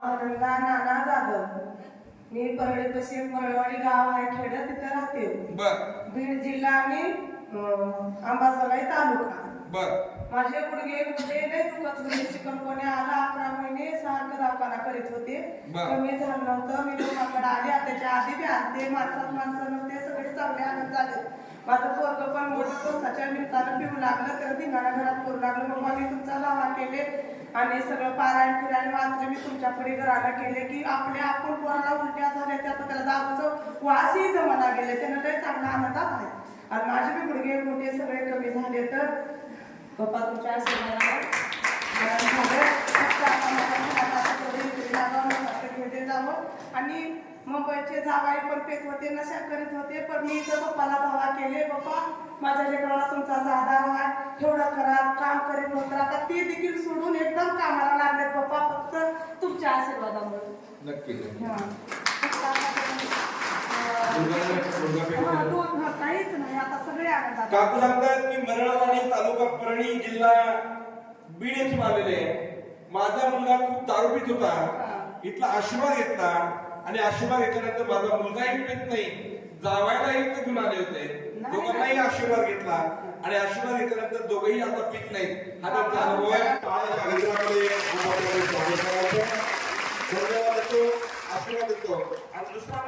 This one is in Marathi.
आनंदा नाना जाधव. मी परळी पश्चिम मळवाडी गाव आहे खेड तिथे राहते. बीड जिल्हा आणि अंबाजोगाई तालुका. माझे गुडघे लय दुखत होते. चिकनगुन्या आला 11 महिने सारखं दवाखाना करीत होते. कमी झालं नव्हतं. मी लोकांकडे आले. त्याच्या आधी बी आले. माणसं नव्हते. सगळे चांगले आनंद झाले. माझं पोरगं पण मोठं पोस्ताच्या निमित्तानं पिऊ लागलं. तर धिंगाणा घरात करू लागलं. मग मी तुमचा लावा केले आणि सगळं पारायण फिरायण वाचले. मी तुमच्याकडे घराला केले की आपण पोराला उलट्या झाल्या त्यात त्याला दारूचं वासही जमाना गेले. त्यानं लय चांगला आनंदात आहे. आणि माझे बी गुडघे मोठे सगळे कमी झाले. तर पप्पा तुमच्या आशीर्वादाने आणि मुंबईचे जावाई पण पेत होते. नशा करीत होते. पण मी इथं पप्पाला धावा केले. पप्पा माझ्या लेकराला तुमचा आधार आहे. एवढं खराब काम करीत होतं. आता ते देखील सोडून एकदम कामाला लागले पप्पा. फक्त तुमच्या आशीर्वादामुळे. नक्की काहीच नाही. आता सगळे आनंदात. काकू सांगतात मी मरळवाडी तालुका परळी जिल्हा बीड येथून आलेले आहे. माझा मुलगा खूप दारू पीत होता. इथला आशीर्वाद घेतला आणि आशीर्वाद घेतल्यानंतर माझा मुलगाही पीत नाही. जावायलाही इथे घेऊन आले होते. दोघांनाही आशीर्वाद घेतला आणि आशीर्वाद घेतल्यानंतर दोघेही आता पीत नाहीत. हा त्यांचा अनुभव आहे. आशीर्वाद देतो आणि दुसरा